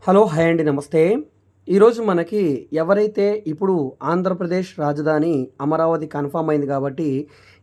Hello! Hi అండి. నమస్తే. ఈరోజు మనకి ఎవరైతే ఇప్పుడు ఆంధ్రప్రదేశ్ రాజధాని అమరావతి కన్ఫర్మ్ అయింది కాబట్టి,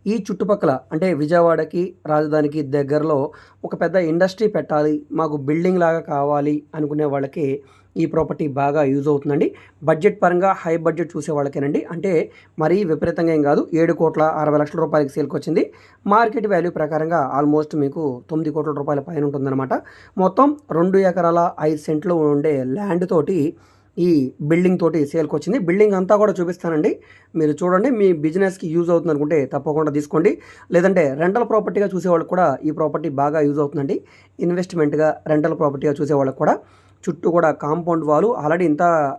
ఈ చుట్టుపక్కల అంటే విజయవాడకి, రాజధానికి దగ్గరలో ఒక పెద్ద ఇండస్ట్రీ పెట్టాలి, మాకు బిల్డింగ్ లాగా కావాలి అనుకునే వాళ్ళకి ఈ ప్రాపర్టీ బాగా యూజ్ అవుతుందండి. బడ్జెట్ పరంగా హై బడ్జెట్ చూసే వాళ్ళకేనండి. అంటే మరీ విపరీతంగా ఏం కాదు. 7,60,00,000 సేల్‌కొచ్చింది. మార్కెట్ వాల్యూ ప్రకారంగా ఆల్మోస్ట్ మీకు 9,00,00,000 పైన ఉంటుందన్నమాట. మొత్తం 2 ఎకరాల 5 సెంట్లు ఉండే ల్యాండ్ తోటి ఈ బిల్డింగ్ తోటి సేల్‌కొచ్చింది. బిల్డింగ్ అంతా కూడా చూపిస్తానండి. మీరు చూడండి. మీ బిజినెస్‌కి యూజ్ అవుతుందనుకుంటే తప్పకుండా తీసుకోండి. లేదంటే రెంటల్ ప్రాపర్టీగా చూసేవాళ్ళకి కూడా ఈ ప్రాపర్టీ బాగా యూజ్ అవుతుందండి. ఇన్వెస్ట్‌మెంట్‌గా రెంటల్ ప్రాపర్టీగా చూసేవాళ్ళకి కూడా చుట్టూ కూడా కాంపౌండ్ వాలు ఆల్రెడీ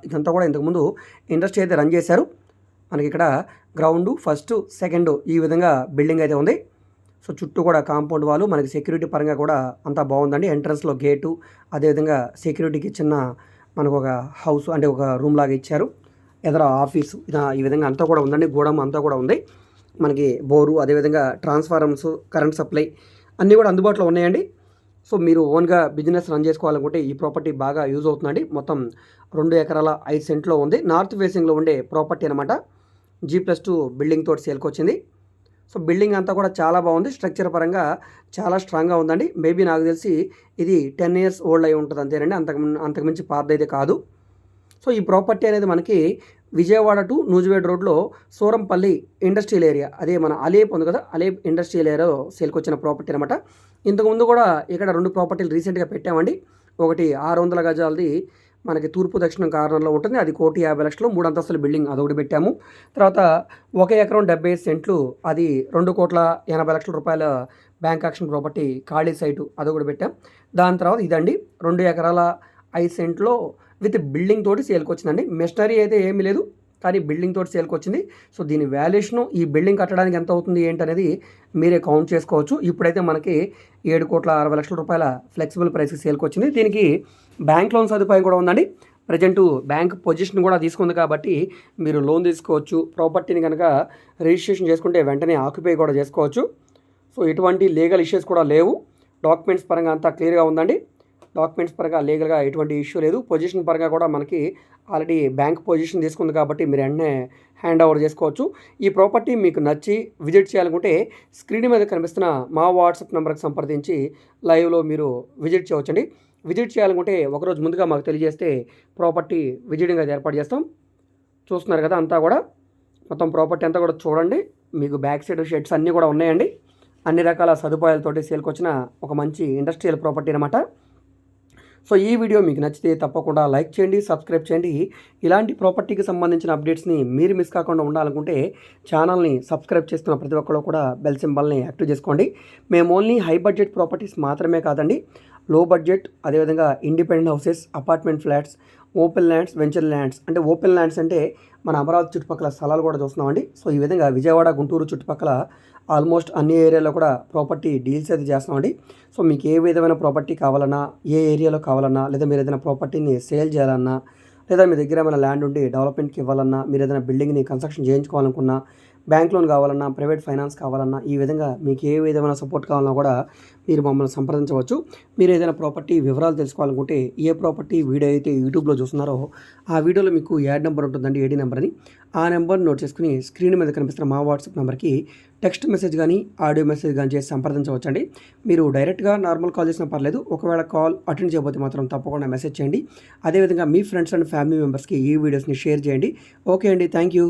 ఇదంతా కూడా ఇంతకుముందు ఇండస్ట్రీ అయితే రన్ చేశారు. మనకిక్కడ గ్రౌండు, ఫస్ట్, సెకండు ఈ విధంగా బిల్డింగ్ అయితే ఉంది. సో, చుట్టూ కూడా కాంపౌండ్ వాలు మనకి సెక్యూరిటీ పరంగా కూడా అంతా బాగుందండి. ఎంట్రన్స్‌లో గేటు, అదేవిధంగా సెక్యూరిటీకి చిన్న మనకొక హౌస్ అంటే ఒక రూమ్ లాగా ఇచ్చారు. ఎదర ఆఫీసు ఈ విధంగా అంతా కూడా ఉందండి. గోడౌన్ అంతా కూడా ఉంది. మనకి బోరు, అదేవిధంగా ట్రాన్స్‌ఫార్మర్స్, కరెంట్ సప్లై అన్నీ కూడా అందుబాటులో ఉన్నాయండి. సో, మీరు ఓన్‌గా బిజినెస్ రన్ చేసుకోవాలనుకుంటే ఈ ప్రాపర్టీ బాగా యూజ్ అవుతుందండి. మొత్తం 2 ఎకరాల 5 సెంట్లో ఉంది. నార్త్ ఫేసింగ్‌లో ఉండే ప్రాపర్టీ అనమాట. G+2 బిల్డింగ్ తోటి సేల్‌కొచ్చింది. సో, బిల్డింగ్ అంతా కూడా చాలా బాగుంది. స్ట్రక్చర్ పరంగా చాలా స్ట్రాంగ్‌గా ఉందండి. మేబీ నాకు తెలిసి ఇది 10 ఇయర్స్ ఓల్డ్ అయి ఉంటుంది అంతేనండి. అంతకుమించి పాతదైతే కాదు. సో, ఈ ప్రాపర్టీ అనేది మనకి విజయవాడ టు నూజివేడ్ రోడ్‌లో సూరంపల్లి ఇండస్ట్రియల్ ఏరియా, అదే మన అలేప్ ఉంది కదా! అలేప్ ఇండస్ట్రియల్ ఏరియాలో సేల్‌కొచ్చిన ప్రాపర్టీ అనమాట. ఇంతకుముందు కూడా ఇక్కడ 2 ప్రాపర్టీలు రీసెంట్‌గా పెట్టామండి. ఒకటి 600 గజాలది మనకి తూర్పు దక్షిణం కార్నర్‌లో ఉంటుంది. అది 1,50,00,000 3 అంతస్తుల బిల్డింగ్ అదొకటి పెట్టాము. తర్వాత 1 ఎకరం 75 సెంట్లు అది రూ. 2,80,00,000 బ్యాంక్ ఆక్షన్ ప్రాపర్టీ ఖాళీ సైటు అదొకటి పెట్టాం. దాని తర్వాత ఇదండి 2 ఎకరాల 5 సెంట్లో విత్ బిల్డింగ్ తోటి సేల్‌కొచ్చిందండి. మెషినరీ అయితే ఏమీ లేదు. కానీ బిల్డింగ్ తోటి సేల్‌కొచ్చింది. సో, దీని వాల్యుయేషను ఈ బిల్డింగ్ కట్టడానికి ఎంత అవుతుంది ఏంటనేది మీరే కౌంట్ చేసుకోవచ్చు. ఇప్పుడైతే మనకి రూ. 7,60,00,000 ఫ్లెక్సిబుల్ ప్రైస్‌కి సేల్‌కొచ్చింది. దీనికి బ్యాంక్ లోన్ సదుపాయం కూడా ఉందండి. ప్రెజెంటు బ్యాంక్ పొజిషన్ కూడా తీసుకుంది కాబట్టి మీరు లోన్ తీసుకోవచ్చు. ప్రాపర్టీని గనక రిజిస్ట్రేషన్ చేసుకుంటే వెంటనే ఆక్యుపై కూడా చేసుకోవచ్చు. సో, ఎటువంటి లీగల్ ఇష్యూస్ కూడా లేవు. డాక్యుమెంట్స్ పరంగా అంతా క్లియర్‌గా ఉందండి. డాక్యుమెంట్స్ పరంగా లీగల్‌గా ఎటువంటి ఇష్యూ లేదు. పొజిషన్ పరంగా కూడా మనకి ఆల్రెడీ బ్యాంక్ పొజిషన్ తీసుకుంది కాబట్టి మీరు వెంటనే హ్యాండ్ ఓవర్ చేసుకోవచ్చు. ఈ ప్రాపర్టీ మీకు నచ్చి విజిట్ చేయాలనుకుంటే స్క్రీన్ మీద కనిపిస్తున్న మా వాట్సాప్ నెంబర్కి సంప్రదించి లైవ్‌లో మీరు విజిట్ చేయవచ్చండి. విజిట్ చేయాలనుకుంటే ఒకరోజు ముందుగా మాకు తెలియజేస్తే ప్రాపర్టీ విజిటింగ్ అది ఏర్పాటు చేస్తాం. చూస్తున్నారు కదా అంతా కూడా మొత్తం ప్రాపర్టీ అంతా కూడా చూడండి. మీకు బ్యాక్ సైడ్ షెడ్స్ అన్నీ కూడా ఉన్నాయండి. అన్ని రకాల సదుపాయాలతోటి సేల్‌కొచ్చిన ఒక మంచి ఇండస్ట్రియల్ ప్రాపర్టీ అనమాట. సో, ఈ వీడియో మీకు నచ్చితే తప్పకుండా లైక్ చేయండి, సబ్స్క్రైబ్ చేయండి. ఇలాంటి ప్రాపర్టీకి సంబంధించిన అప్డేట్స్ని మీరు మిస్ కాకుండా ఉండాలనుకుంటే ఛానల్ని సబ్స్క్రైబ్ చేస్తున్న ప్రతి ఒక్కరు కూడా బెల్ సింబల్ని యాక్టివ్ చేసుకోండి. మేము ఓన్లీ హై బడ్జెట్ ప్రాపర్టీస్ మాత్రమే కాదండి, లో బడ్జెట్, అదేవిధంగా independent houses, apartment flats, open lands, venture lands. అంటే ఓపెన్ ల్యాండ్స్ అంటే మన అమరావతి చుట్టుపక్కల స్థలాలు కూడా చూస్తున్నామండి. సో, ఈ విధంగా విజయవాడ, గుంటూరు చుట్టుపక్కల ఆల్మోస్ట్ అన్ని ఏరియాలో కూడా ప్రాపర్టీ డీల్స్ అయితే చేస్తున్నామండి. సో, మీకు ఏ విధమైన ప్రాపర్టీ కావాలన్నా, ఏ ఏరియాలో కావాలన్నా, లేదా మీరు ఏదైనా ప్రాపర్టీని సేల్ చేయాలన్నా, లేదా మీ దగ్గర ఏమైనా ల్యాండ్ ఉండి డెవలప్మెంట్కి ఇవ్వాలన్నా, మీరు ఏదైనా బిల్డింగ్ని కన్స్ట్రక్షన్ చేయించుకోవాలనుకున్నా, బ్యాంక్ లోన్ కావాలన్నా, ప్రైవేట్ ఫైనాన్స్ కావాలన్నా, ఈ విధంగా మీకు ఏ విధమైన సపోర్ట్ కావాలన్నా కూడా మీరు మమ్మల్ని సంప్రదించవచ్చు. మీరు ఏదైనా ప్రాపర్టీ వివరాలు తెలుసుకోవాలనుకుంటే ఏ ప్రాపర్టీ వీడియో అయితే యూట్యూబ్లో చూస్తున్నారో ఆ వీడియోలో మీకు యాడ్ నెంబర్ ఉంటుందండి, ఏడీ నెంబర్ అని. ఆ నెంబర్ నోట్ చేసుకుని స్క్రీన్ మీద కనిపిస్తున్న మా వాట్సాప్ నెంబర్కి టెక్స్ట్ మెసేజ్ కానీ ఆడియో మెసేజ్ కానీ చేసి సంప్రదించవచ్చండి. మీరు డైరెక్ట్గా నార్మల్ కాల్ చేసినా పర్లేదు. ఒకవేళ కాల్ అటెండ్ చేయకపోతే మాత్రం తప్పకుండా మెసేజ్ చేయండి. అదేవిధంగా మీ ఫ్రెండ్స్ అండ్ ఫ్యామిలీ మెంబర్స్కి ఈ వీడియోస్ని షేర్ చేయండి. ఓకే అండి, థ్యాంక్ యూ.